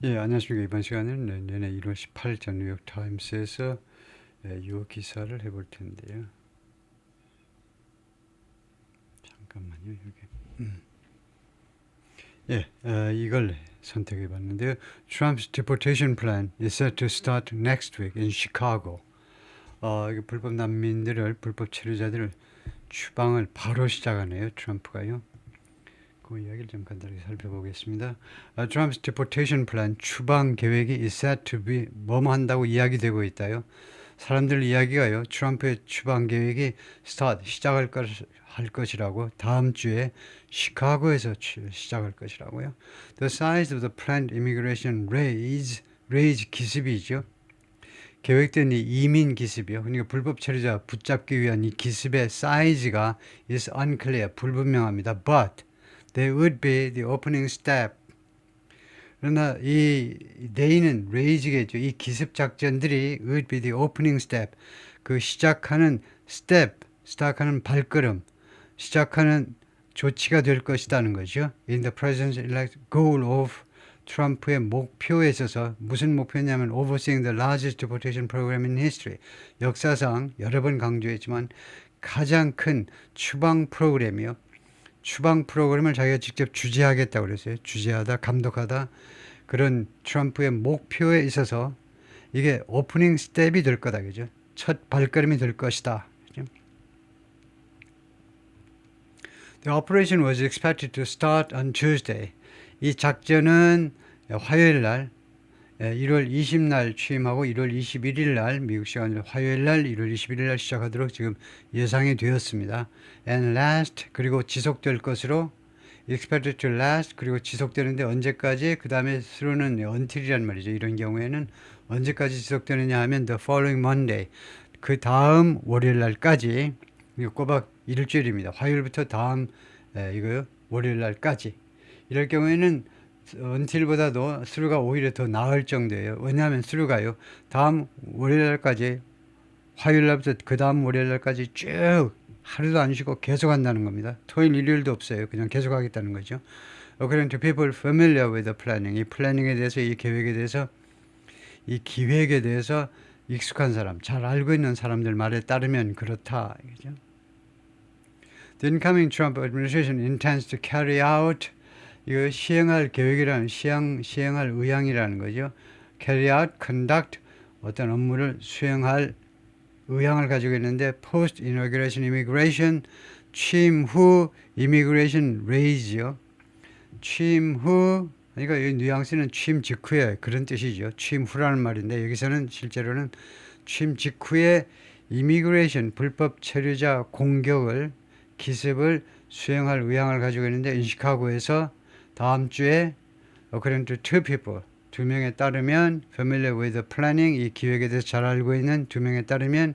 예, 안녕하십니까. 이번 시간에는 내년 1월 18일 뉴욕 타임스에서 이 기사를 해볼 텐데요. 잠깐만요, 여기. 예, 이걸 선택해 봤는데요. Trump's deportation plan is set to start next week in Chicago. 이게 불법 난민들을, 불법 체류자들을 추방을 바로 시작하네요. 트럼프가요. 그 이야기를 좀 간단하게 살펴보겠습니다. Trump's deportation plan, 추방 계획이 is set to be 뭐뭐 한다고 이야기되고 있다요. 사람들 이야기가요. 트럼프의 추방 계획이 시작할 할 것이라고 다음 주에 시카고에서 시작할 것이라고요. The size of the planned immigration raise 기습이죠. 계획된 이 이민 기습이요. 그러니까 불법 체류자 붙잡기 위한 이 기습의 사이즈가 is unclear, 불분명합니다. But they would be the opening step. 그러나 이 they는 raise겠죠. 이 기습 작전들이 would be the opening step. 그 시작하는 step, 시작하는 발걸음, 시작하는 조치가 될 것이라는 거죠. In the president's elect goal of 트럼프의 목표에 있어서 무슨 목표냐면 overseeing the largest deportation program in history. 역사상 여러 번 강조했지만 가장 큰 추방 프로그램이요. 추방 프로그램을 자기가 직접 주재하겠다고 그랬어요. 주재하다, 감독하다. 그런 트럼프의 목표에 있어서 이게 오프닝 스텝이 될 거다. 그죠? 첫 발걸음이 될 것이다. 그죠? The operation was expected to start on Tuesday. 이 작전은 화요일 날 1월 20날 취임하고 1월 21일 날 미국 시간으로 화요일 날 1월 21일 날 시작하도록 지금 예상이 되었습니다. And last 그리고 지속될 것으로 expected to last 그리고 지속되는데 언제까지 그 다음에 through는 until이란 말이죠. 이런 경우에는 언제까지 지속되느냐 하면 the following Monday 그 다음 월요일 날까지 꼬박 일주일입니다. 화요일부터 다음 이거요 월요일 날까지 이럴 경우에는 until보다도 through가 오히려 더 나을 정도예요. 왜냐하면 through가요 다음 월요일 날까지 화요일 날부터 그 다음 월요일 날까지 쭉 하루도 안 쉬고 계속 한다는 겁니다. 토요일 일요일도 없어요. 그냥 계속 하겠다는 거죠. According to people familiar with the planning, 이 플래닝에 대해서 이 계획에 대해서 이 기획에 대해서 익숙한 사람, 잘 알고 있는 사람들 말에 따르면 그렇다. 그죠? The incoming Trump administration intends to carry out 이거 시행할 계획이라는 시행할 의향이라는 거죠. carry out, conduct 어떤 업무를 수행할 의향을 가지고 있는데 post inauguration immigration 취임 후 immigration raise요. 취임 후 그러니까 이 뉘앙스는 취임 직후에 그런 뜻이죠. 취임 후라는 말인데 여기서는 실제로는 취임 직후에 immigration 불법 체류자 공격을 기습을 수행할 의향을 가지고 있는데 시카고에서 다음 주에 according to two people 두 명에 따르면 familiar with the planning 이 기획에 대해서 잘 알고 있는 두 명에 따르면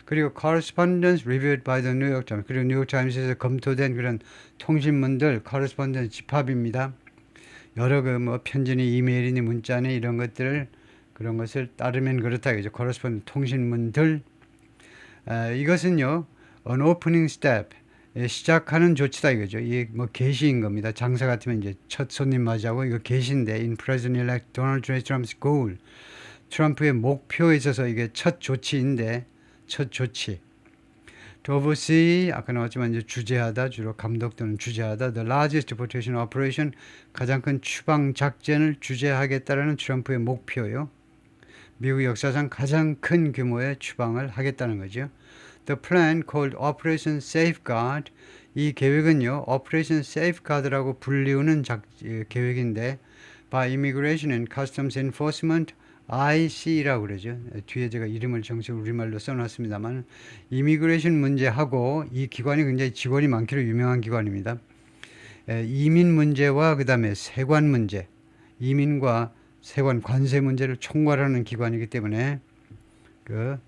그리고 correspondence reviewed by the New York Times 그리고 뉴욕 타임스에서 검토된 그런 통신문들 correspondence 집합입니다. 여러 그 뭐 편지니 이메일이니 문자니 이런 것들을 그런 것을 따르면 그렇다 그죠. correspondence 통신문들 이것은요 an opening step 시작하는 조치다 이거죠. 이게 뭐 계시인 겁니다. 장사 같으면 이제 첫 손님 맞이하고 이거 계시인데 in President-elect Donald J. Trump's goal 트럼프의 목표에 있어서 이게 첫 조치인데 첫 조치. To oversee 아까 나왔지만 이제 주재하다 주로 감독 또는 주재하다 the largest deportation operation 가장 큰 추방 작전을 주재하겠다라는 트럼프의 목표요. 미국 역사상 가장 큰 규모의 추방을 하겠다는 거죠. The plan called Operation Safeguard 이 계획은요 Operation Safeguard라고 불리우는 계획인데 by Immigration and Customs Enforcement IC라고 그러죠. 뒤에 제가 이름을 정식 우리말로 써놨습니다만 이미그레이션 문제하고 이 기관이 굉장히 직원이 많기로 유명한 기관입니다. 이민 문제와 그 다음에 세관 문제 이민과 세관 관세 문제를 총괄하는 기관이기 때문에 그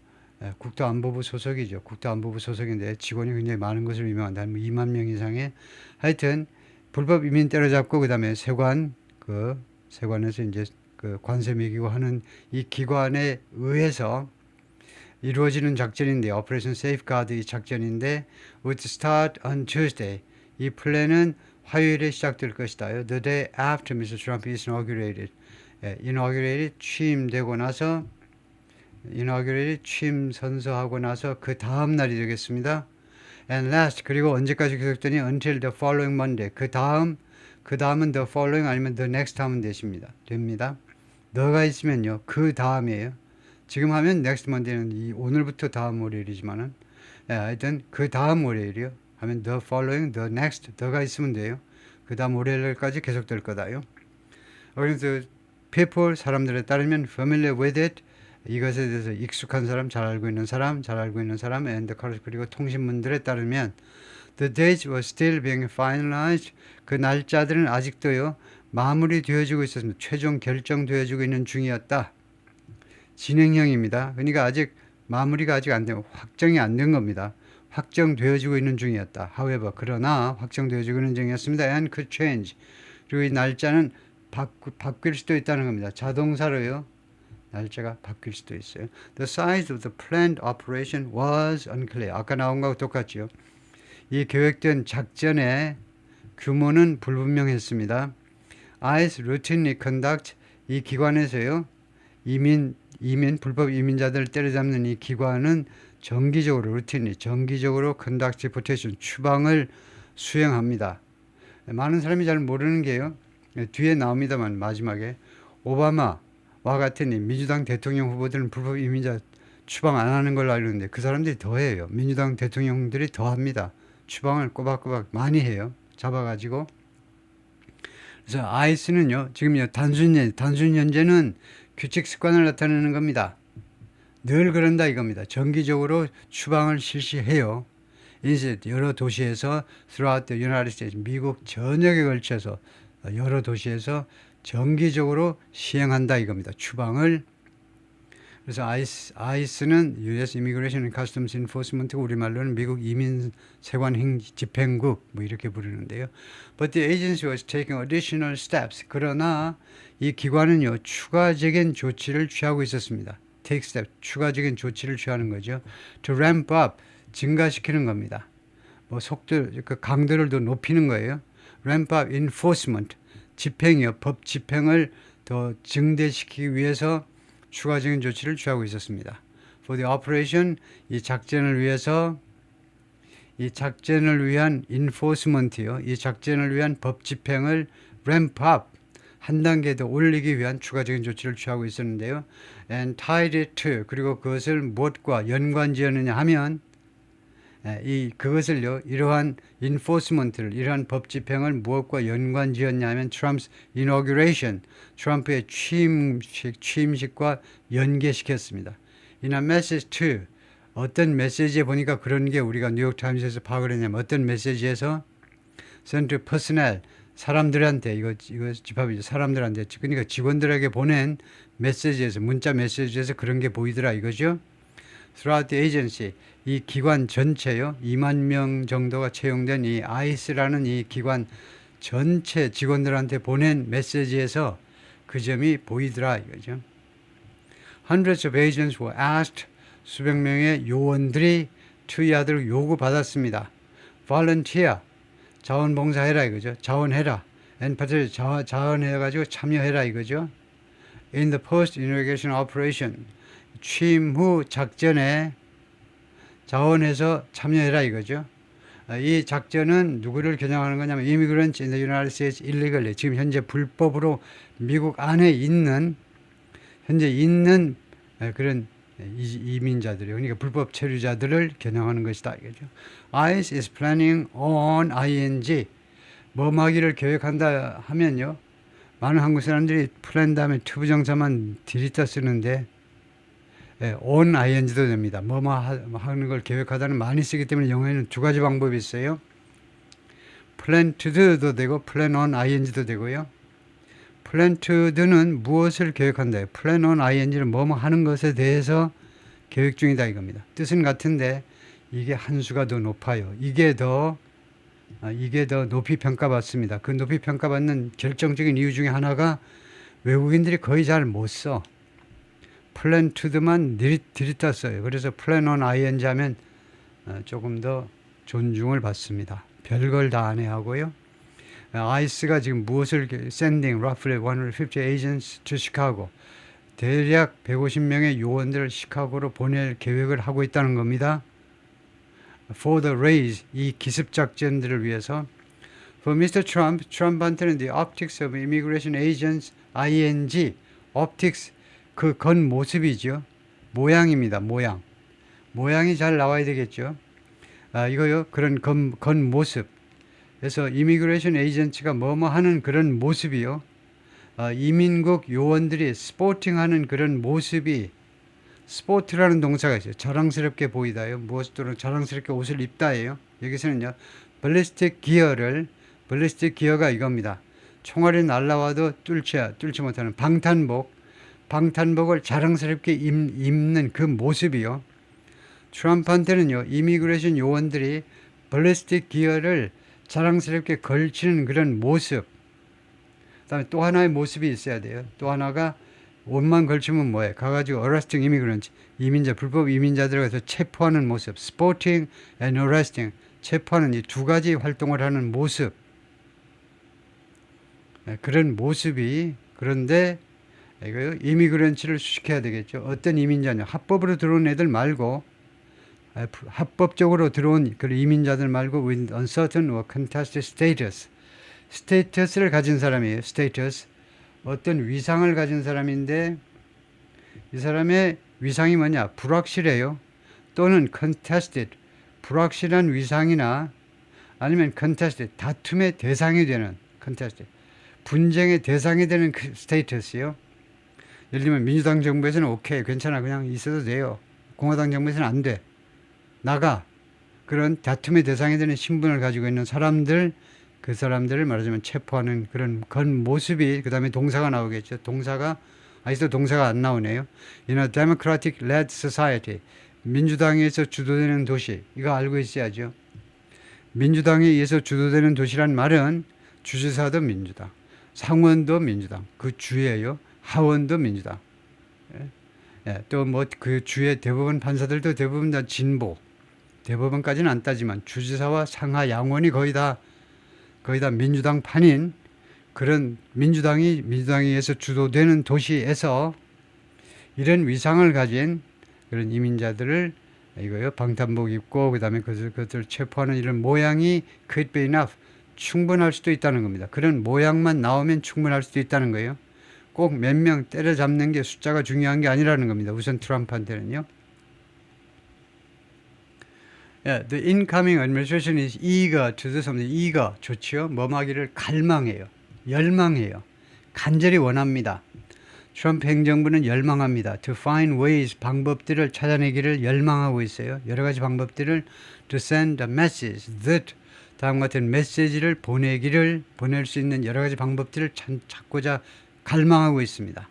국토안보부 소속이죠. 국토안보부 소속인데 직원이 굉장히 많은 것으로 유명한다. 한 2만 명 이상의 하여튼 불법 이민 때려잡고 그다음에 세관에서 이제 그 관세 매기고 하는 이 기관에 의해서 이루어지는 작전인데 오퍼레이션 세이프가드 이 작전인데 would start on Tuesday. 이 플랜은 화요일에 시작될 것이다. The day after Mr. Trump is inaugurated. inaugurated 취임되고 나서 inaugurated 취임 선서하고 나서 그 다음 날이 되겠습니다. And last 그리고 언제까지 계속되니 until the following Monday. 그 다음은 the following 아니면 the next 하면 됩니다. the가 있으면요 그 다음이에요. 지금 하면 next Monday는 오늘부터 다음 월요일이지만은 하여튼 그 다음 월요일이요. 하면 the following, the next, the가 있으면 돼요. 그 다음 월요일까지 계속될 거다요. 그래서 people 사람들에 따르면 familiar with it 이것에 대해서 익숙한 사람, 잘 알고 있는 사람, and 그리고 통신문들에 따르면 the dates were still being finalized. 그 날짜들은 아직도요 마무리되어지고 있었습니다. 최종 결정되어지고 있는 중이었다. 진행형입니다. 그러니까 아직 마무리가 아직 안 되고 확정이 안 된 겁니다. 확정되어지고 있는 중이었다. However, 그러나 확정되어지고 있는 중이었습니다. And could change. 그리고 이 날짜는 바뀔 수도 있다는 겁니다. 자동사로요. 날짜가 바뀔 수도 있어요. The size of the planned operation was unclear. 아까 나온 거하고 똑같죠. 이 계획된 작전의 규모는 불분명했습니다. ICE routinely conduct 이 기관에서요. 불법 이민자들을 때려잡는 이 기관은 정기적으로 conduct deportation 추방을 수행합니다. 많은 사람이 잘 모르는 게요. 뒤에 나옵니다만 마지막에 오바마와 같은 이 민주당 대통령 후보들은 불법 이민자 추방 안 하는 걸로 알고 있는데 그 사람들이 더 해요. 민주당 대통령들이 더 합니다. 추방을 꼬박꼬박 많이 해요. 잡아가지고. 그래서 ICE는요. 지금요. 단순 연재는 규칙 습관을 나타내는 겁니다. 늘 그런다 이겁니다. 정기적으로 추방을 실시해요. 이제 여러 도시에서 throughout the United States, 미국 전역에 걸쳐서 여러 도시에서 정기적으로 시행한다 이겁니다. 추방을. 그래서 ICE는 U.S. Immigration and Customs Enforcement, 우리말로는 미국 이민세관 집행국 뭐 이렇게 부르는데요. But the agency was taking additional steps. 그러나 이 기관은요 추가적인 조치를 취하고 있었습니다. Take step, 추가적인 조치를 취하는 거죠. To ramp up, 증가시키는 겁니다. 뭐 속도, 그 강도를 더 높이는 거예요. Ramp up enforcement, 집행이요. 법 집행을 더 증대시키기 위해서 추가적인 조치를 취하고 있었습니다. For the operation, 이 작전을 위한 enforcement요. 이 작전을 위한 법 집행을 ramp up, 한 단계 더 올리기 위한 추가적인 조치를 취하고 있었는데요. And tied it to, 그리고 그것을 무엇과 연관지었느냐 하면 그것을요, 이러한 enforcement를, 이러한 법 집행을 무엇과 연관지었냐 하면 Trump's inauguration, 트럼프의 취임식과 연계시켰습니다. In a message to, 어떤 메시지에 보니까 그런 게 우리가 뉴욕타임스에서 파악을 했냐면 어떤 메시지에서 sent to personnel, 사람들한테, 이거 집합이죠. 사람들한테, 그러니까 직원들에게 보낸 메시지에서, 문자 메시지에서 그런 게 보이더라 이거죠. Throughout the agency, 이 기관 전체요, 2만 명 정도가 채용된 이 ICE라는 이 기관 전체 직원들한테 보낸 메시지에서 그 점이 보이더라 이거죠. Hundreds of agents were asked, 수백 명의 요원들이 투여하도록 요구받았습니다. Volunteer, 자원봉사해라 이거죠. 자원해라. And participate, 자원해가지고 참여해라 이거죠. In the post-inauguration operation, 취임 후 작전에 자원해서 참여해라 이거죠. 이 작전은 누구를 겨냥하는 거냐면 immigrants in the United States illegally, 지금 현재 불법으로 미국 안에 있는 그런 이민자들이요. 그러니까 불법 체류자들을 겨냥하는 것이다 이거죠. ICE is planning on ing, 뭐하기를 계획한다 하면요. 많은 한국 사람들이 플랜 다음에 투부정사만 들이다 쓰는데 on ing도 됩니다. 하는 걸 계획하다는 많이 쓰기 때문에 영어에는 두 가지 방법이 있어요. plan to do도 되고 plan on ing도 되고요. plan to do는 무엇을 계획한다. plan on ing는 뭐뭐 하는 것에 대해서 계획 중이다 이겁니다. 뜻은 같은데 이게 한 수가 더 높아요. 이게 더 높이 평가받습니다. 그 높이 평가받는 결정적인 이유 중에 하나가 외국인들이 거의 잘 못 써. plan to만 들이다 써요. 그래서 plan on ing 하면 조금 더 존중을 받습니다. 별걸 다 안 해 하고요. ICE가 지금 무엇을 sending roughly 150 agents to Chicago. 대략 150명의 요원들을 시카고로 보낼 계획을 하고 있다는 겁니다. For the raise, 이 기습 작전들을 위해서. For Mr. Trump, 트럼프한테는 the optics of immigration agents, ing, optics, 그 겉모습이죠. 모양입니다. 모양이 잘 나와야 되겠죠. 이거요. 그런 겉모습. 그래서 이미그레이션 에이전트가 뭐뭐 하는 그런 모습이요. 이민국 요원들이 스포팅하는 그런 모습이 스포트라는 동사가 있어요. 자랑스럽게 보이다요. 무엇으로 자랑스럽게 옷을 입다예요. 여기서는요. ballistic 기어가 이겁니다. 총알이 날라와도 뚫지 못하는 방탄복을 자랑스럽게 입는 그 모습이요. 트럼프한테는요. 이미그레이션 요원들이 ballistic 기어를 자랑스럽게 걸치는 그런 모습. 그다음에 또 하나의 모습이 있어야 돼요. 또 하나가 옷만 걸치면 뭐예요? 가가지고 arresting immigrants, 불법 이민자들을 가서 체포하는 모습. Sporting and arresting, 체포하는 이 두 가지 활동을 하는 모습. 그런 모습이, 그런데 이거 이미그런츠를 수식해야 되겠죠. 어떤 이민자냐? 합법으로 들어온 애들 말고, 합법적으로 들어온 그 이민자들 말고 with uncertain or contested status. 스테이터스를 가진 사람이에요. 스테이터스. 어떤 위상을 가진 사람인데 이 사람의 위상이 뭐냐? 불확실해요. 또는 contested, 불확실한 위상이나 아니면 contested, 다툼의 대상이 되는 contested, 분쟁의 대상이 되는 그 스테이터스요. 예를 들면 민주당 정부에서는 오케이, 괜찮아, 그냥 있어도 돼요. 공화당 정부에서는 안 돼. 나가. 그런 다툼의 대상이 되는 신분을 가지고 있는 사람들, 그 사람들을 말하자면 체포하는 그런 모습이, 그 다음에 동사가 나오겠죠. 아직도 동사가 안 나오네요. In a democratic led society, 민주당에서 주도되는 도시, 이거 알고 있어야죠. 민주당에 의해서 주도되는 도시란 말은 주지사도 민주당, 상원도 민주당, 그 주예요. 하원도 민주당. 또 뭐 그 주의 대법원 판사들도 대부분 다 진보. 대법원까지는 안 따지만 주지사와 상하 양원이 거의 다 민주당 판인 그런 민주당에 의해서 주도되는 도시에서 이런 위상을 가진 그런 이민자들을 이거요, 방탄복 입고 그다음에 그것을 체포하는 이런 모양이 could be enough, 충분할 수도 있다는 겁니다. 그런 모양만 나오면 충분할 수도 있다는 거예요. 꼭 몇 명 때려잡는 게 숫자가 중요한 게 아니라는 겁니다. 우선 트럼프한테는요. Yeah, the incoming administration is eager to do something. eager, 좋지요. 뭐하기를 갈망해요. 열망해요. 간절히 원합니다. 트럼프 행정부는 열망합니다. To find ways, 방법들을 찾아내기를 열망하고 있어요. 여러 가지 방법들을 to send a message that, 다음과 같은 메시지를 보낼 수 있는 여러 가지 방법들을 찾고자 갈망하고 있습니다.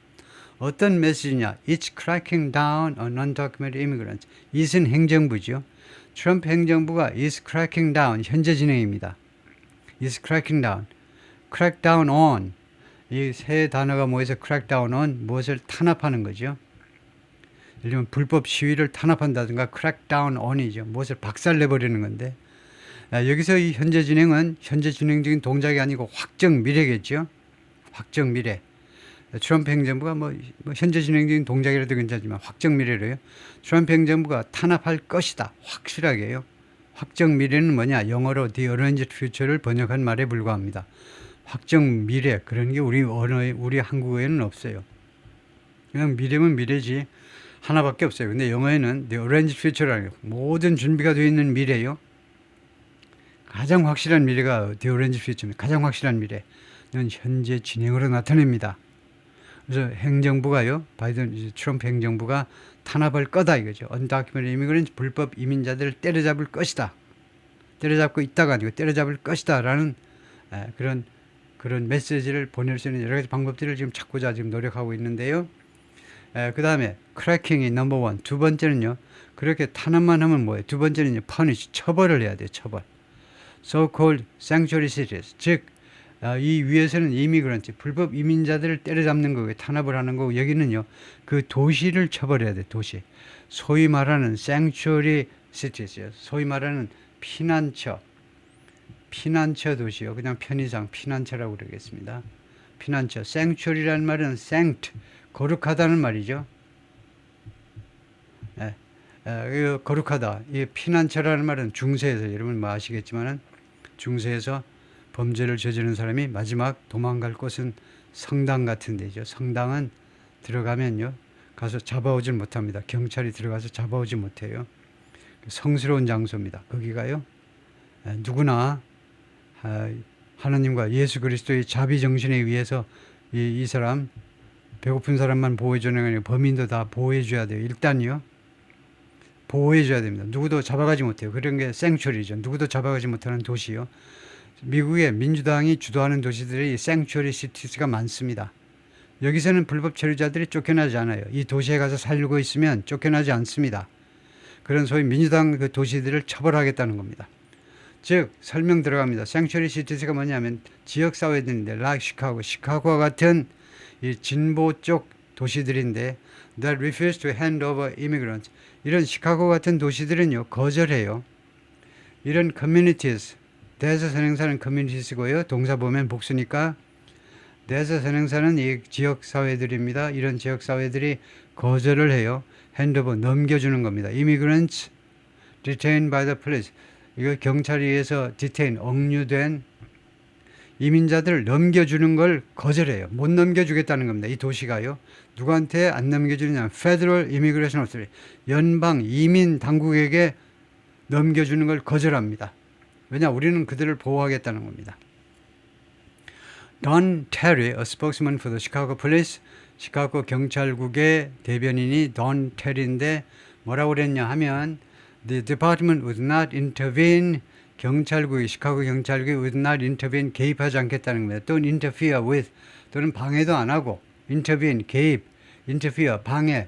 어떤 메시지냐? It's cracking down on undocumented immigrants. 이은 행정부죠. 트럼프 행정부가 is cracking down, 현재 진행입니다. is cracking down, crack down on, 이 세 단어가 모여서 crack down on, 무엇을 탄압하는 거죠. 예를 들면 불법 시위를 탄압한다든가 crack down on이죠. 무엇을 박살내버리는 건데, 여기서 이 현재 진행은 현재 진행적인 동작이 아니고 확정 미래겠죠. 확정 미래. 트럼프 행정부가 뭐 현재 진행적인 동작이라도 괜찮지만 확정 미래로요. 트럼프 행정부가 탄압할 것이다. 확실하게요. 확정 미래는 뭐냐? 영어로 the arranged future를 번역한 말에 불과합니다. 확정 미래, 그런 게 우리 한국어에는 없어요. 그냥 미래면 미래지 하나밖에 없어요. 근데 영어에는 the arranged future라는 거, 모든 준비가 되어 있는 미래요. 가장 확실한 미래가 the arranged future입니다. 가장 확실한 미래는 현재 진행으로 나타냅니다. 그래서 행정부가요, 트럼프 행정부가 탄압할 거다 이거죠. undocumented immigrants, 불법 이민자들을 때려잡을 것이다. 때려잡고 있다가 아니고 때려잡을 것이다 라는 그런 메시지를 보낼 수 있는 여러 가지 방법들을 지금 찾고자 지금 노력하고 있는데요. 그 다음에 cracking이 넘버 원. 두 번째는요, 그렇게 탄압만 하면 뭐예요? 두 번째는요, punish, 처벌을 해야 돼요. 처벌. so-called sanctuary cities, 즉 이 위에서는 이미그런트, 불법 이민자들을 때려잡는 거고요. 탄압을 하는 거고, 여기는요, 그 도시를 처벌해야 돼. 도시. 소위 말하는 sanctuary cities, 소위 말하는 피난처. 피난처 도시요. 그냥 편의상 피난처라고 그러겠습니다. 피난처. sanctuary라는 말은 sanct, 거룩하다는 말이죠. 예, 거룩하다. 이 피난처라는 말은 중세에서 여러분 뭐 아시겠지만은 중세에서 범죄를 저지른 사람이 마지막 도망갈 곳은 성당 같은 데죠. 성당은 들어가면요 가서 잡아오질 못합니다. 경찰이 들어가서 잡아오지 못해요. 성스러운 장소입니다. 거기가요 누구나 하나님과 예수 그리스도의 자비 정신에 의해서 이 사람 배고픈 사람만 보호해주는 게 아니라 범인도 다 보호해줘야 돼요. 일단요 보호해줘야 됩니다. 누구도 잡아가지 못해요. 그런 게 생츄리죠. 누구도 잡아가지 못하는 도시요. 미국의 민주당이 주도하는 도시들이 생츄리 시티스가 많습니다. 여기서는 불법 체류자들이 쫓겨나지 않아요. 이 도시에 가서 살고 있으면 쫓겨나지 않습니다. 그런 소위 민주당 그 도시들을 처벌하겠다는 겁니다. 즉 설명 들어갑니다. 생츄리 시티스가 뭐냐면 지역사회들인데 시카고와 같은 이 진보 쪽 도시들인데 that refuse to hand over immigrants. 이런 시카고 같은 도시들은요 거절해요. 이런 communities, 대서 선행사는 communities고요. 동사 보면 복수니까 대서 선행사는 이 지역사회들입니다. 이런 지역사회들이 거절을 해요. 핸드오버 넘겨주는 겁니다. immigrants detained by the police. 이거 경찰에 의해서 detain, 억류된 이민자들을 넘겨주는 걸 거절해요. 못 넘겨주겠다는 겁니다. 이 도시가요. 누구한테 안 넘겨주느냐. Federal Immigration Authority. 연방 이민 당국에게 넘겨주는 걸 거절합니다. 왜냐? 우리는 그들을 보호하겠다는 겁니다. Don Terry, a spokesman for the Chicago Police, 시카고 경찰국의 대변인이 Don Terry인데 뭐라고 그랬냐 하면 The department would not intervene. 경찰국이 시카고 경찰국이 would not intervene, 개입하지 않겠다는 겁니다. 또는 interfere with, 또는 방해도 안 하고 intervene, 개입, interfere, 방해.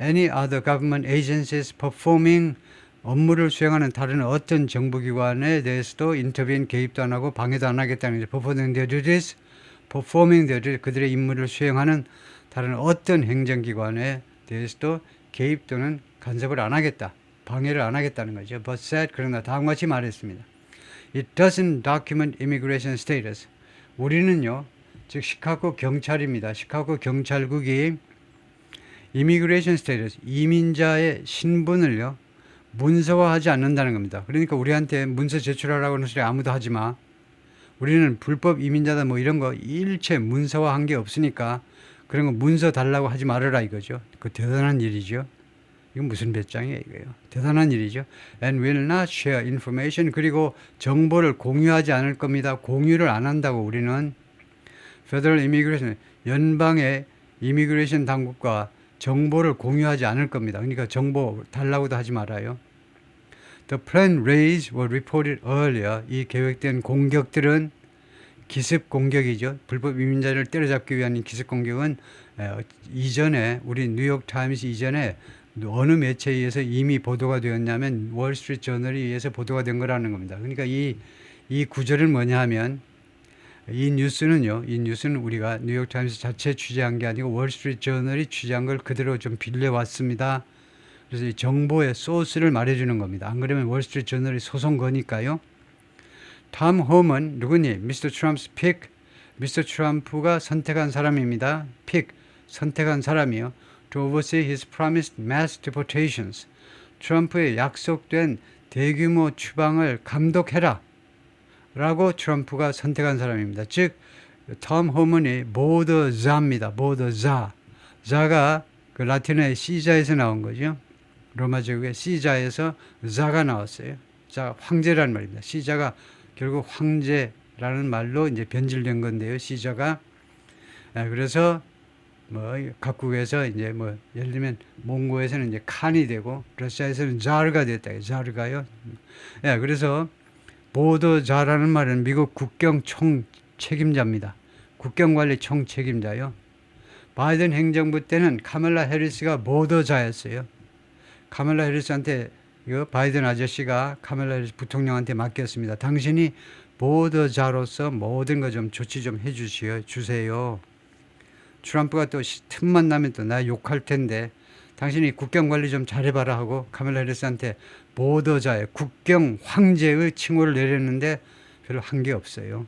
Any other government agencies performing, 업무를 수행하는 다른 어떤 정부기관에 대해서도 intervene, 개입도 안 하고 방해도 안 하겠다는 거죠. performing their duties, performing their duties, 그들의 임무를 수행하는 다른 어떤 행정기관에 대해서도 개입 또는 간섭을 안 하겠다. 방해를 안 하겠다는 거죠. But said, 그러나 다음과 같이 말했습니다. It doesn't document immigration status. 우리는요, 즉 시카고 경찰입니다. 시카고 경찰국이 immigration status, 이민자의 신분을요, 문서화하지 않는다는 겁니다. 그러니까 우리한테 문서 제출하라고 하는 소리 아무도 하지 마. 우리는 불법 이민자다 뭐 이런 거 일체 문서화한 게 없으니까 그런 거 문서 달라고 하지 말아라 이거죠. 그 대단한 일이죠. 이건 무슨 배짱이에요, 이거요. 대단한 일이죠. And will not share information. 그리고 정보를 공유하지 않을 겁니다. 공유를 안 한다고 우리는. Federal Immigration, 연방의 이미그레이션 당국과 정보를 공유하지 않을 겁니다. 그러니까 정보 달라고도 하지 말아요. The planned raids were reported earlier. 이 계획된 공격들은 기습 공격이죠. 불법 이민자를 때려잡기 위한 기습 공격은 이전에 우리 뉴욕 타임스 이전에 어느 매체에 의해서 이미 보도가 되었냐면 월스트리트 저널에 의해서 보도가 된 거라는 겁니다. 그러니까 이 구절은 뭐냐 하면 이 뉴스는 우리가 뉴욕 타임스 자체 취재한 게 아니고 월스트리트 저널이 취재한 걸 그대로 좀 빌려왔습니다. 그래서 이 정보의 소스를 말해주는 겁니다. 안 그러면 월스트리트 저널이 소송 거니까요. 톰 홈은 누구니? 미스터 트럼프's pick. 미스터 트럼프가 선택한 사람입니다. pick, 선택한 사람이요. To oversee his promised mass deportations. 트럼프의 약속된 대규모 추방을 감독해라. 라고 트럼프가 선택한 사람입니다. 즉, 톰 호먼이 보더자입니다. 보더자. 자가 그 라틴어의 시자에서 나온 거죠. 로마 제국의 시자에서 자가 나왔어요. 자, 황제라는 말입니다. 시자가 결국 황제라는 말로 이제 변질된 건데요. 시자가. 그래서 뭐 각국에서 이제 뭐 예를 들면 몽고에서는 이제 칸이 되고 러시아에서는 자르가 됐다. 자르가요. 예, 그래서 보더자라는 말은 미국 국경 총 책임자입니다. 국경 관리 총 책임자요. 바이든 행정부 때는 카멀라 해리스가 보더자였어요. 카멀라 해리스한테 이거 바이든 아저씨가 카멀라 해리스 부통령한테 맡겼습니다. 당신이 보더자로서 모든 거 좀 조치 좀 해주세요. 트럼프가 또 틈만 나면 또 나 욕할 텐데 당신이 국경 관리 좀 잘해봐라 하고 카멜라 해리스한테 보더자의 국경 황제의 칭호를 내렸는데 별로 한 게 없어요.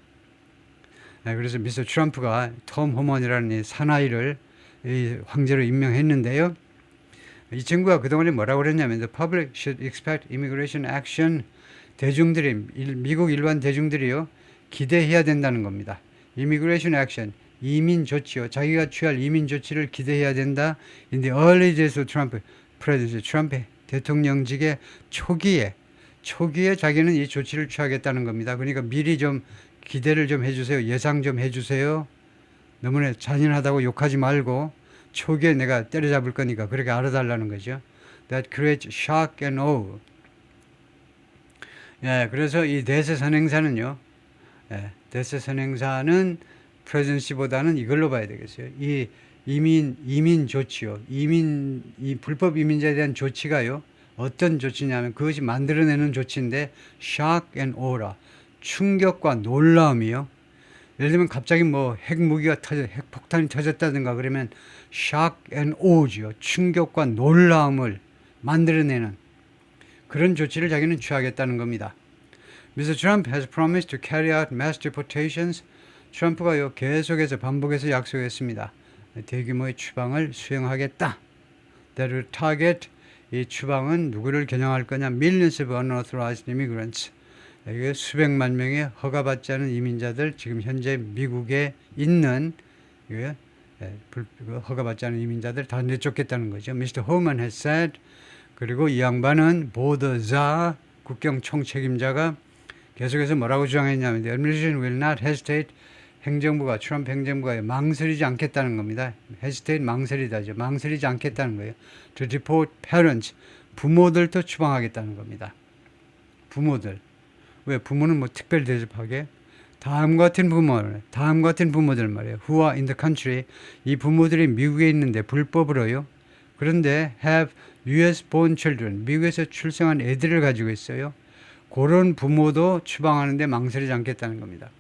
그래서 미스터 트럼프가 톰 호먼이라는 이 사나이를 이 황제로 임명했는데요. 이 친구가 그동안에 뭐라고 그랬냐면 The public should expect immigration action. 대중들이 미국 일반 대중들이요 기대해야 된다는 겁니다. Immigration action 이민 조치요. 자기가 취할 이민 조치를 기대해야 된다. In the early days of Trump presidency, 트럼프 대통령직의 초기에 자기는 이 조치를 취하겠다는 겁니다. 그러니까 미리 좀 기대를 좀 해주세요. 예상 좀 해주세요. 너무나 잔인하다고 욕하지 말고 초기에 내가 때려잡을 거니까 그렇게 알아달라는 거죠. That creates shock and awe. 예, 그래서 이 대세선행사는요. 대세선행사는 프레젠시보다는 이걸로 봐야 되겠어요. 이 이민 조치요. 이 불법 이민자에 대한 조치가요. 어떤 조치냐면 그것이 만들어내는 조치인데 shock and awe라. 충격과 놀라움이요. 예를 들면 갑자기 뭐 핵폭탄이 터졌다든가 그러면 shock and awe죠. 충격과 놀라움을 만들어내는 그런 조치를 자기는 취하겠다는 겁니다. Mr. Trump has promised to carry out mass deportations. 트럼프가요 계속해서 반복해서 약속했습니다. 대규모의 추방을 수행하겠다. That will target 이 추방은 누구를 겨냥할 거냐? Millions of unauthorized immigrants. 이게 수백만 명의 허가받지 않은 이민자들 지금 현재 미국에 있는 허가받지 않은 이민자들 다 내쫓겠다는 거죠. Mr. Homan has said. 그리고 이 양반은 보더자 국경 총책임자가 계속해서 뭐라고 주장했냐면 The administration will not hesitate. 트럼프 행정부가 망설이지 않겠다는 겁니다. hesitate 망설이다죠. 망설이지 않겠다는 거예요. To deport parents. 부모들도 추방하겠다는 겁니다. 부모들. 왜? 부모는 뭐 특별 대접하게? 다음과 같은 부모들 말이에요. Who are in the country. 이 부모들이 미국에 있는데 불법으로요. 그런데 have US born children. 미국에서 출생한 애들을 가지고 있어요. 그런 부모도 추방하는데 망설이지 않겠다는 겁니다.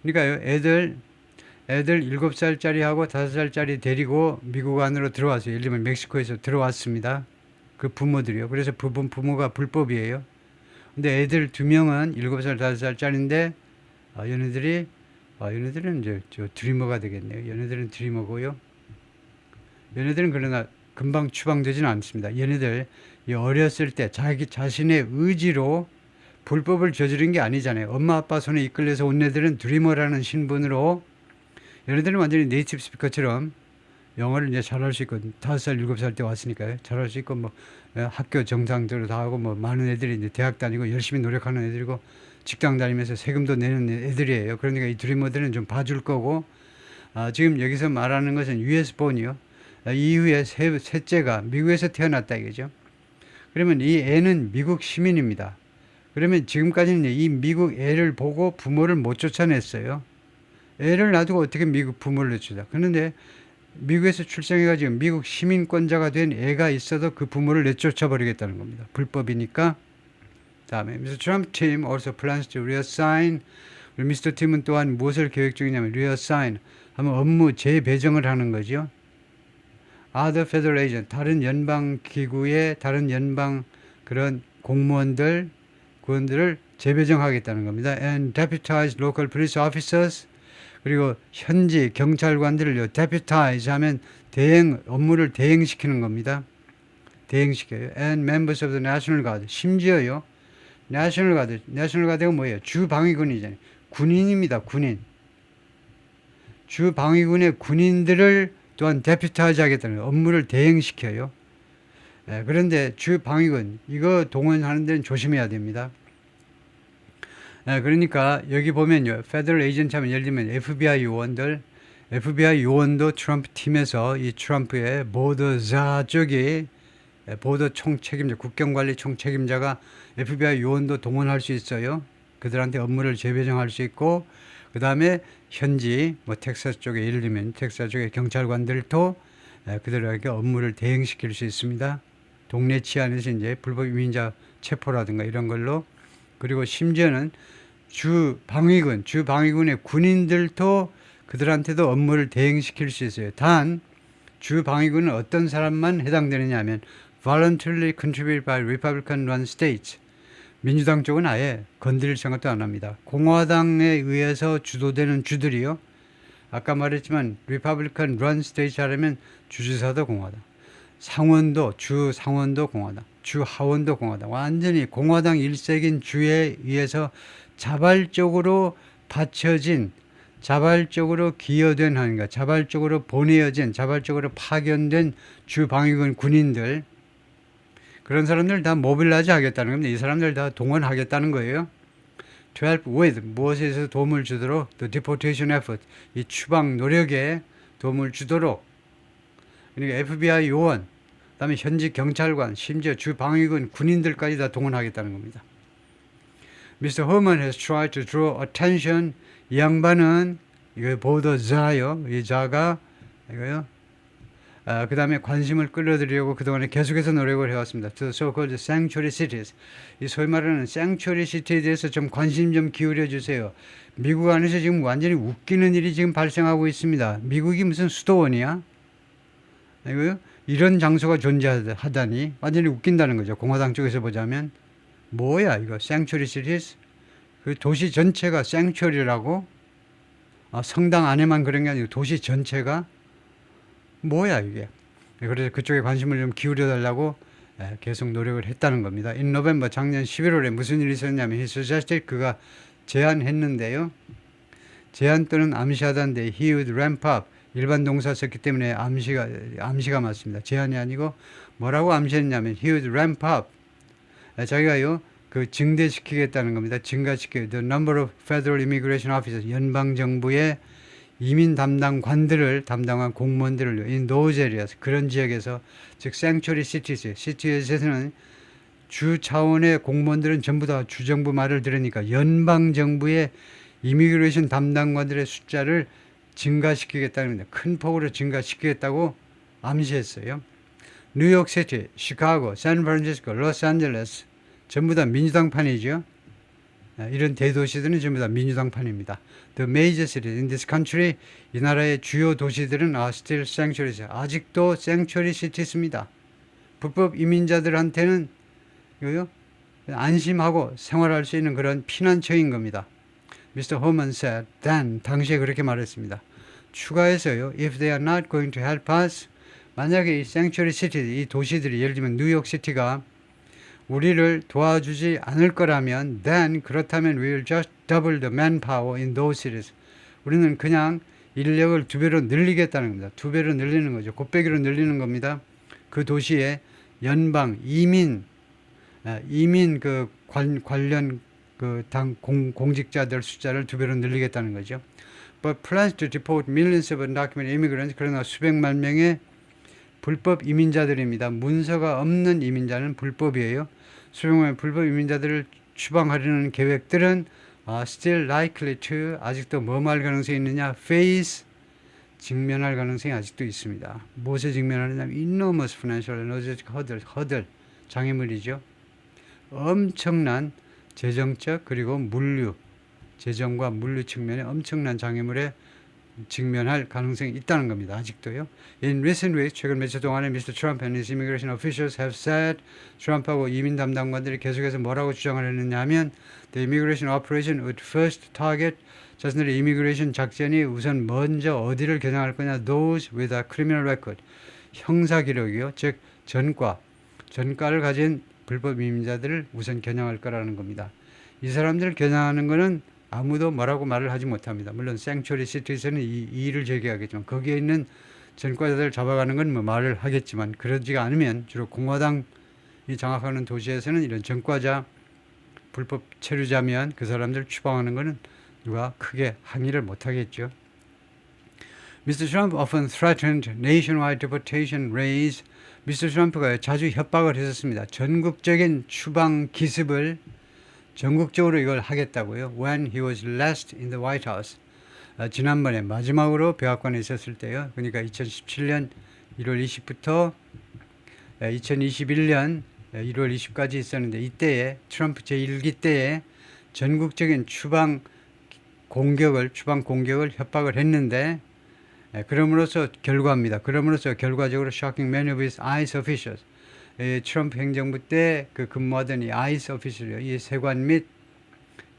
그러니까요, 애들 7살짜리하고 5살짜리 데리고 미국 안으로 들어왔어요. 예를 들면 멕시코에서 들어왔습니다. 그 부모들이요. 그래서 부모가 불법이에요. 근데 애들 2명은 7살, 5살짜리인데, 얘네들은 이제 드리머가 되겠네요. 얘네들은 드리머고요. 얘네들은 그러나 금방 추방되지는 않습니다. 얘네들 어렸을 때 자기 자신의 의지로 불법을 저지른 게 아니잖아요. 엄마 아빠 손에 이끌려서 온 애들은 드리머라는 신분으로 얘네들은 완전히 네이티브 스피커처럼 영어를 이제 잘할 수 있고 5살, 7살 때 왔으니까요. 잘할 수 있고 뭐 학교 정상적으로 다 하고 뭐 많은 애들이 이제 대학 다니고 열심히 노력하는 애들이고 직장 다니면서 세금도 내는 애들이에요. 그러니까 이 드리머들은 좀 봐줄 거고 지금 여기서 말하는 것은 US 본이요. 이후에 셋째가 미국에서 태어났다 이거죠. 그러면 이 애는 미국 시민입니다. 그러면 지금까지는 이 미국 애를 보고 부모를 못 쫓아냈어요. 애를 놔두고 어떻게 미국 부모를 쫓아? 그런데 미국에서 출생해가지고 미국 시민권자가 된 애가 있어도 그 부모를 내쫓아 버리겠다는 겁니다. 불법이니까. 다음에 Mr. Trump team also plans to reassign. 우리 미스터 팀은 또한 무엇을 계획 중이냐면 reassign 하면 업무 재배정을 하는 거죠. Other federal agent 다른 연방 기구의 다른 연방 그런 공무원들을 재배정하겠다는 겁니다. And deputize local police officers. 그리고 현지 경찰관들을 deputize 하면 업무를 대행시키는 겁니다. 대행시켜요. And members of the National Guard. 심지어요. National Guard가 뭐예요? 주방위군이잖아요. 군인입니다. 군인. 주방위군의 군인들을 또한 deputize 하겠다는 거예요. 업무를 대행시켜요. 그런데 주방위군 이거 동원하는 데는 조심해야 됩니다. 그러니까 여기 보면요. 페더럴 에이전트 하면 예를 들면 FBI 요원도 트럼프 팀에서 이 트럼프의 보더자 쪽이 보더 총책임자, 국경관리 총책임자가 FBI 요원도 동원할 수 있어요. 그들한테 업무를 재배정할 수 있고 그 다음에 현지 뭐 텍사스 쪽에 예를 들면 텍사스 쪽의 경찰관들도 그들에게 업무를 대행시킬 수 있습니다. 동네 치안에서 이제 불법 이민자 체포라든가 이런 걸로 그리고 심지어는 주방위군의 군인들도 그들한테도 업무를 대행시킬 수 있어요. 단 주 방위군은 어떤 사람만 해당되느냐 하면 voluntarily contributed by Republican run states. 민주당 쪽은 아예 건드릴 생각도 안 합니다. 공화당에 의해서 주도되는 주들이요. 아까 말했지만 리퍼블리칸 런 스테이트 하려면 주지사도 공화당, 주 상원도 공화당, 주 하원도 공화당. 완전히 공화당 일색인 주에 의해서 자발적으로 바쳐진, 자발적으로 기여된 하는가, 자발적으로 보내어진, 자발적으로 파견된 주 방위군 군인들, 그런 사람들 다 모빌라이즈 하겠다는 겁니다. 이 사람들 다 동원하겠다는 거예요. To help with, 무엇에서 도움을 주도록, the deportation effort, 이 추방 노력에 도움을 주도록. 그러니까 FBI 요원, 그 다음에 현지 경찰관, 심지어 주 방위군 군인들까지 다 동원하겠다는 겁니다. Mr. Herman has tried to draw attention. 이 양반은, 이거 보더자요. 이 자가, 이거요. 그 다음에 관심을 끌어들이려고 그동안에 계속해서 노력을 해왔습니다. To so-called sanctuary cities. 이 소위 말하는 sanctuary city에 대해서 좀 관심 좀 기울여 주세요. 미국 안에서 지금 완전히 웃기는 일이 지금 발생하고 있습니다. 미국이 무슨 수도원이야? 이거요? 이런 장소가 존재하다니 완전히 웃긴다는 거죠. 공화당 쪽에서 보자면. 뭐야 이거 sanctuary cities? 그 도시 전체가 sanctuary라고? 성당 안에만 그런 게 아니고 도시 전체가? 뭐야 이게. 그래서 그쪽에 관심을 좀 기울여 달라고 계속 노력을 했다는 겁니다. In November, 작년 11월에 무슨 일이 있었냐면 he suggested, 그가 제안했는데요. 제안 또는 암시하다는데 he would ramp up, 일반 동사 썼기 때문에 암시가 맞습니다. 제안이 아니고 뭐라고 암시했냐면 he would ramp up, 자기가요 그 증대시키겠다는 겁니다. 증가시키고 the number of federal immigration officers, 연방정부의 이민 담당관들을 담당한 공무원들을 in those areas, 그런 지역에서, 즉 sanctuary cities, 시티에서는 주 차원의 공무원들은 전부 다 주정부 말을 들으니까 연방정부의 이미그레이션 담당관들의 숫자를 증가시키겠다는 겁니다. 큰 폭으로 증가시키겠다고 암시했어요. 뉴욕시티, 시카고, 샌프란시스코, 로스앤젤레스 전부 다 민주당판이죠. 이런 대도시들은 전부 다 민주당판입니다. The major cities in this country, 이 나라의 주요 도시들은 are still sanctuaries, 아직도 sanctuary cities입니다. 불법 이민자들한테는 이거요 안심하고 생활할 수 있는 그런 피난처인 겁니다. Mr. Herman said, then, 당시에 그렇게 말했습니다. 추가해서요, if they are not going to help us, 만약에 이 sanctuary cities, 이 도시들이, 예를 들면 뉴욕시티가 우리를 도와주지 않을 거라면, then, 그렇다면 we will just double the manpower in those cities. 우리는 그냥 인력을 2배로 늘리겠다는 겁니다. 2배로 늘리는 거죠. 곱빼기로 늘리는 겁니다. 그 도시에 연방 이민 그 관련 그 당 공직자들 숫자를 2배로 늘리겠다는 거죠. But plans to deport millions of undocumented immigrants, 그러나 수백만 명의 불법 이민자들입니다. 문서가 없는 이민자는 불법이에요. 수백만의 불법 이민자들을 추방하려는 계획들은 still likely to, 아직도 뭐할 가능성이 있느냐? face, 직면할 가능성이 아직도 있습니다. 무엇에 직면하느냐? enormous financial and logistical hurdle, 장애물이죠. 엄청난 재정적 그리고 물류, 재정과 물류 측면에 엄청난 장애물에 직면할 가능성이 있다는 겁니다. 아직도요. In recent weeks, 최근 며칠 동안에 Mr. Trump and his immigration officials have said, 트럼프하고 이민 담당관들이 계속해서 뭐라고 주장을 했느냐 하면 the immigration operation would first target, 자신들의 이미그레이션 작전이 우선 먼저 어디를 겨냥할 거냐, those with a criminal record, 형사 기록이요, 즉 전과를 가진 불법 이민자들을 우선 겨냥할 거라는 겁니다. 이 사람들을 겨냥하는 거는 아무도 뭐라고 말을 하지 못합니다. 물론 생츄리 시티에서는 이 일을 제기하겠지만 거기에 있는 전과자들을 잡아가는 건 뭐 말을 하겠지만 그러지가 않으면 주로 공화당이 장악하는 도시에서는 이런 전과자, 불법 체류자면 그 사람들 추방하는 거는 누가 크게 항의를 못하겠죠. Mr. Trump often threatened nationwide deportation raids. 미스터 트럼프가 자주 협박을 했었습니다. 전국적인 추방 기습을 전국적으로 이걸 하겠다고요. When he was last in the White House. 지난번에 마지막으로 백악관에 있었을 때요. 그러니까 2017년 1월 20부터 2021년 1월 20까지 있었는데 이때에 트럼프 제1기 때에 전국적인 추방 공격을 협박을 했는데 그럼으로써 결과입니다. 그럼으로써 결과적으로 shocking many of his ICE officials, 트럼프 행정부 때 그 근무하던 이 ICE official, 이 세관 및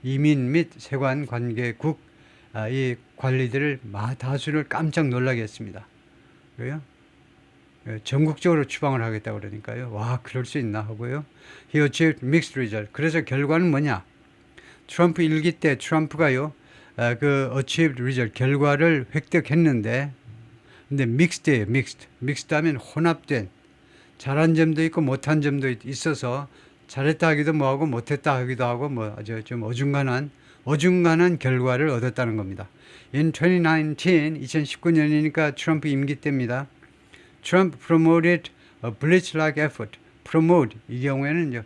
이민 및 세관 관계국 이 관리들을 다수를 깜짝 놀라게 했습니다. 그래요? 전국적으로 추방을 하겠다 그러니까요. 와, 그럴 수 있나 하고요. He achieved mixed result. 그래서 결과는 뭐냐? 트럼프 일기 때 트럼프가요, 그 achieved result 결과를 획득했는데, 근데 mixed예요, mixed. mixed 하면 혼합된, 잘한 점도 있고 못한 점도 있어서 잘했다 하기도 뭐하고 못했다 하기도 하고 뭐 아주 좀 어중간한 결과를 얻었다는 겁니다. In 2019년이니까 트럼프 임기 때입니다. Trump promoted a blitz-like effort. promote 이 경우에는 이제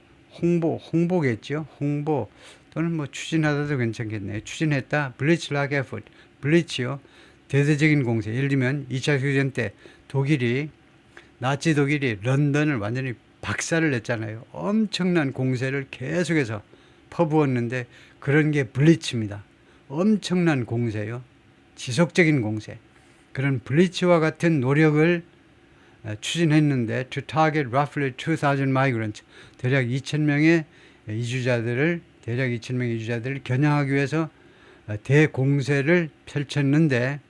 홍보겠죠. 홍보 또는 뭐 추진하다도 괜찮겠네요. 추진했다. blitz-like effort. 블리츠요. 대대적인 공세. 예를 들면 2차 세계대전 때 나치 독일이 런던을 완전히 박살을 냈잖아요. 엄청난 공세를 계속해서 퍼부었는데 그런 게 블리츠입니다. 엄청난 공세요. 지속적인 공세. 그런 블리츠와 같은 노력을 추진했는데 to target roughly 2,000 migrants, 대략 2,000명의 이주자들을 겨냥하기 위해서 대공세를 펼쳤는데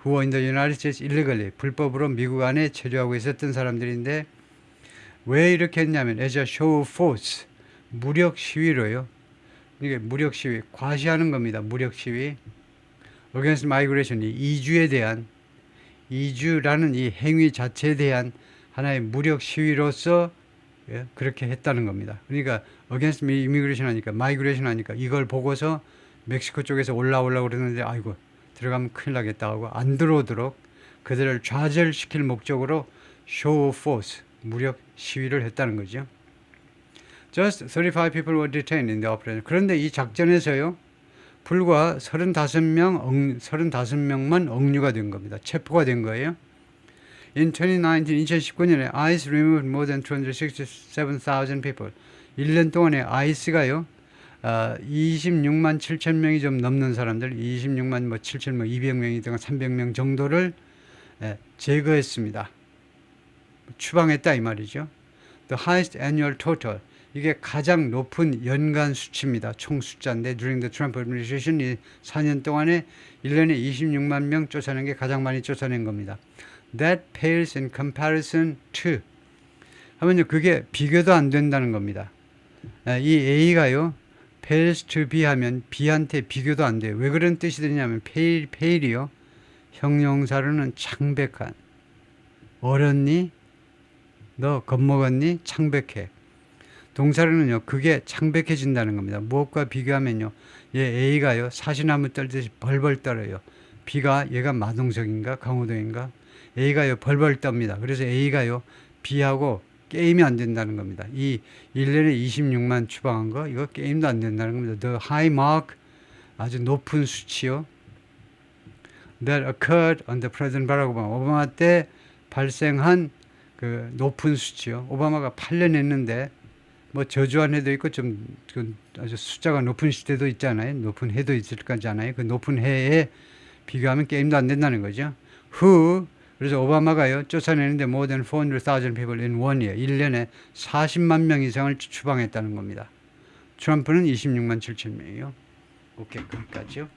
who were in the United States illegally, 불법으로 미국 안에 체류하고 있었던 사람들인데 왜 이렇게 했냐면 as a show of force, 무력 시위로요. 이게 무력 시위, 과시하는 겁니다. 무력 시위. against migration, 이주라는 이 행위 자체에 대한 하나의 무력 시위로서 그렇게 했다는 겁니다. 그러니까 against immigration 하니까 migration 하니까 이걸 보고서 멕시코 쪽에서 올라오려고 그러는데 아이고 들어가면 큰일 나겠다 하고 안 들어오도록 그들을 좌절시킬 목적으로 show of force, 무력 시위를 했다는 거죠. Just 35 people were detained in the operation. 그런데 이 작전에서요, 불과 35명만 억류가 된 겁니다. 체포가 된 거예요. In 2019년에 ICE removed more than 267,000 people. 1년 동안에 ICE가요, 26만 7천 명이 좀 넘는 사람들, 26만 7천 200명이든가 300명 정도를 제거했습니다. 추방했다 이 말이죠. The highest annual total. 이게 가장 높은 연간 수치입니다. 총 숫자인데 during the Trump administration 이 4년 동안에 1년에 26만 명 쫓아낸 게 가장 많이 쫓아낸 겁니다. That pales in comparison to 하면요, 그게 비교도 안 된다는 겁니다. 이 A가요, pales to B 하면 B한테 비교도 안 돼요. 왜 그런 뜻이 되냐면 pale이요, 형용사로는 창백한. 얼었니? 너 겁먹었니? 창백해. 동사로는요, 그게 창백해진다는 겁니다. 무엇과 비교하면요, 얘 A가요, 사시나무 떨듯이 벌벌 떨어요. B가 얘가 마동석인가 강호동인가? A가요 벌벌 떱니다. 그래서 A가요 B하고 게임이 안 된다는 겁니다. 이 1년에 26만 추방한 거 이거 게임도 안 된다는 겁니다. The high mark, 아주 높은 수치요. That occurred under President Barack Obama. 오바마 때 발생한 그 높은 수치요. 오바마가 8년 했는데 뭐 저주한 해도 있고 좀 아주 숫자가 높은 시대도 있잖아요. 높은 해도 있을 거잖아요. 그 높은 해에 비교하면 게임도 안 된다는 거죠. Who, 그래서 오바마가요 쫓아내는데 more than 400,000 people in one year, 1년에 40만 명 이상을 추방했다는 겁니다. 트럼프는 26만 7천 명이요. 오케이, 거기까지요.